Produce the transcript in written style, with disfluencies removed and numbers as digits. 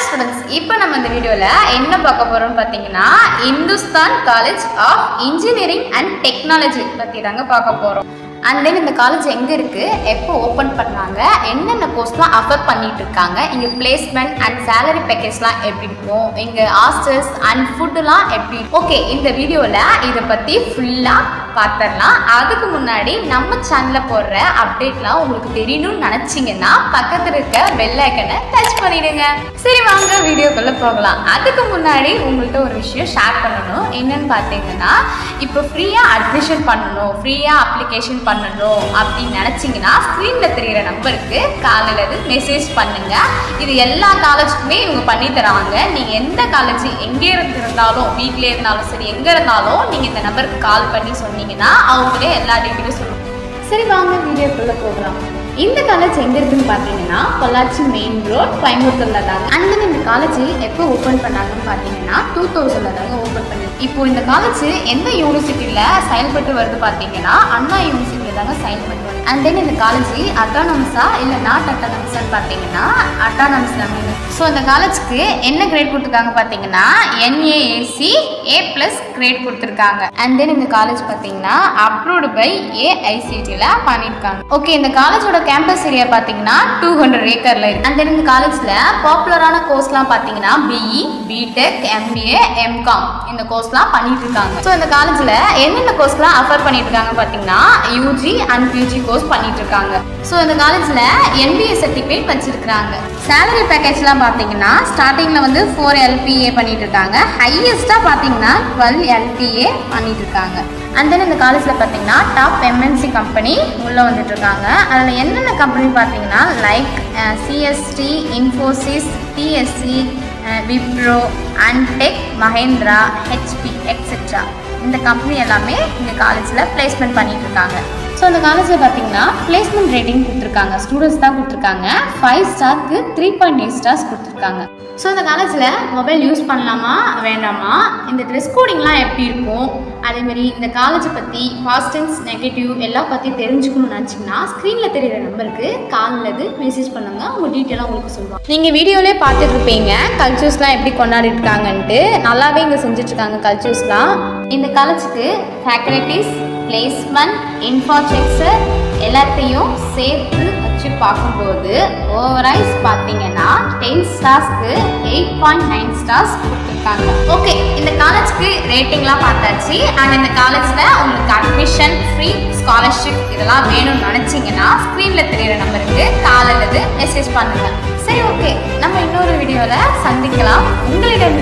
Students, இப்போ நம்ம இந்த வீடியோவில் என்ன பார்க்க போகிறோம்னு பார்த்தீங்கன்னா Hindustan college of engineering and technology பற்றி தாங்க பார்க்க போகிறோம். அண்ட் தென் இந்த காலேஜ் எங்கே இருக்குது, எப்போ ஓப்பன் பண்ணாங்க, என்னென்ன கோர்ஸ்லாம் ஆஃபர் பண்ணிட்டு இருக்காங்க, இங்கே பிளேஸ்மெண்ட் அண்ட் சேலரி பேக்கேஜ்லாம் எப்படி இருக்கும், இங்கே ஹாஸ்டல்ஸ் அண்ட் ஃபுட்டுலாம் எப்படி. ஓகே, இந்த வீடியோவில் இதை பற்றி ஃபுல்லாக பார்த்துடலாம். அதுக்கு முன்னாடி நம்ம சேனலில் போடுற அப்டேட்லாம் உங்களுக்கு தெரியணும்னு நினச்சிங்கன்னா பக்கத்தில் இருக்க பெல் ஐக்கனை டச் பண்ணிடுங்க. சரி, வாங்க வீடியோக்குள்ளே போகலாம். அதுக்கு முன்னாடி உங்கள்கிட்ட ஒரு விஷயம் ஷேர் பண்ணணும். என்னன்னு பார்த்தீங்கன்னா, இப்போ ஃப்ரீயாக அட்மிஷன் பண்ணணும், ஃப்ரீயாக அப்ளிகேஷன் பண்ணணும் அப்படின்னு நினச்சிங்கன்னா ஸ்க்ரீனில் தெரிகிற நம்பருக்கு காலையில் மெசேஜ் பண்ணுங்க. இது எல்லா காலேஜுக்குமே இவங்க பண்ணி தராங்க. நீங்கள் எந்த காலேஜ் எங்கே இருந்தாலும், வீட்டிலே இருந்தாலும் சரி, எங்கே இருந்தாலும் நீங்கள் இந்த நம்பருக்கு கால் பண்ணி சொன்னீங்கன்னா அவங்களே எல்லா டீட்டெயிலும் சொல்லுவாங்க. சரி, வாங்க வீடியோக்குள்ளே போகலாம். இந்த காலேஜ் எங்கே இருக்குன்னு பார்த்தீங்கன்னா பொள்ளாச்சி மெயின் ரோட், கோயம்புத்தூர்ல தாங்க. அண்ட் தென் இந்த காலேஜ் எப்போ ஓப்பன் பண்ணாங்கன்னு பார்த்தீங்கன்னா 2000 தாங்க ஓப்பன் பண்ணி. இப்போ இந்த காலேஜ் எந்த யூனிவர்சிட்டியில் செயல்பட்டு வருது பார்த்தீங்கன்னா அண்ணா யூனிவர்சிட்டியில் தாங்க செயல்பட்டு வருது. அண்ட் தென் இந்த காலேஜ் அட்டானமஸா இல்லை நாட் அட்டானமஸான்னு பார்த்தீங்கன்னா அட்டானமஸ் தாங்க. ஸோ இந்த காலேஜுக்கு என்ன கிரேட் கொடுத்துருக்காங்க பார்த்தீங்கன்னா NAAC A+ கிரேட் கொடுத்துருக்காங்க. அண்ட் தென் இந்த காலேஜ் பார்த்தீங்கன்னா அப்ரூவ்டு பை AICTல பண்ணியிருக்காங்க. ஓகே, இந்த காலேஜோட கேம்பஸ் ஏரியா பார்த்தீங்கன்னா 200 ஏக்கர்ல இருக்கு. அண்ட் தென் இந்த காலேஜ்ல பாப்புலரான கோர்ஸ்லாம் பார்த்தீங்கன்னா BE, BTech, MBA, MCom இந்த கோர்ஸ்லாம் பண்ணிட்டு இருக்காங்க. ஸோ இந்த காலேஜ்ல என்னென்ன கோர்ஸ்லாம் ஆஃபர் பண்ணிட்டு இருக்காங்க பார்த்தீங்கன்னா UG அண்ட் PG கோர்ஸ் பண்ணிட்டு இருக்காங்க. ஸோ இந்த காலேஜ்ல MBA சர்டிஃபிகேட் வச்சிருக்காங்க. சேலரி பேக்கேஜ்லாம் பார்த்தீங்கன்னா ஸ்டார்டிங்ல வந்து 4 LPA பண்ணிட்டு இருக்காங்க. ஹையஸ்டா பார்த்தீங்கன்னா 12 LPA பண்ணிட்டு இருக்காங்க. அண்ட் தென் இந்த காலேஜில் பார்த்தீங்கன்னா டாப் MNC கம்பெனி உள்ளே வந்துட்டு இருக்காங்க. அதில் என்னென்ன கம்பெனி பார்த்தீங்கன்னா like CST, Infosys, TSC, Wipro, அன்டெக், மஹேந்திரா, HP எக்ஸெட்ரா இந்த கம்பெனி எல்லாமே இந்த காலேஜில் பிளேஸ்மெண்ட் பண்ணிட்டு இருக்காங்க. ஸோ இந்த காலேஜில் பார்த்தீங்கன்னா பிளேஸ்மெண்ட் ரேட்டிங் கொடுத்துருக்காங்க. ஸ்டூடெண்ட்ஸ் தான் கொடுத்துருக்காங்க. 5 ஸ்டாருக்கு 3.8 ஸ்டார்ஸ் கொடுத்துருக்காங்க. ஸோ இந்த காலேஜில் மொபைல் யூஸ் பண்ணலாமா வேண்டாமா, இந்த ட்ரெஸ் கோடிங்லாம் எப்படி இருக்கும், அதேமாரி இந்த காலேஜை பற்றி பாசிட்டிவ்ஸ் நெகட்டிவ் எல்லாம் பற்றி தெரிஞ்சுக்கணும்னு நினச்சிங்கன்னா ஸ்க்ரீனில் தெரிகிற நம்பருக்கு காலில் மெசேஜ் பண்ணுங்கள். உங்கள் டீட்டெயிலாக உங்களுக்கு சொல்லுவாங்க. நீங்கள் வீடியோவிலே பார்த்துட்டு இருப்பீங்க கல்ச்சர்ஸ்லாம் எப்படி கொண்டாடிட்டு இருக்காங்கன்ட்டு. நல்லாவே இங்கே செஞ்சுட்ருக்காங்க கல்ச்சர்ஸ்லாம். இந்த காலேஜுக்கு ஃபேக்கல்டிஸ், பிளேஸ்மெண்ட், இன்ஃப்ராஸ்ட்ரக்சர் எல்லாத்தையும் சேர்த்து வச்சு பார்க்கும்போது ஓவராய்ஸ் பார்த்தீங்கன்னா 10 ஸ்டார்ஸ்க்கு 8.9 ஸ்டார்ஸ் கொடுத்துருக்காங்க. ஓகே, இந்த காலேஜுக்கு ரேட்டிங்லாம் பார்த்தாச்சு. அண்ட் இந்த காலேஜில் உங்களுக்கு அட்மிஷன், ஃப்ரீ ஸ்காலர்ஷிப் இதெல்லாம் வேணும்னு நினச்சிங்கன்னா ஸ்க்ரீனில் தெரிகிற நம்பருக்கு கால் அல்லது மெசேஜ் பண்ணுங்கள். சரி, ஓகே, நம்ம இன்னொரு வீடியோவில் சந்திக்கலாம். உங்களிடம்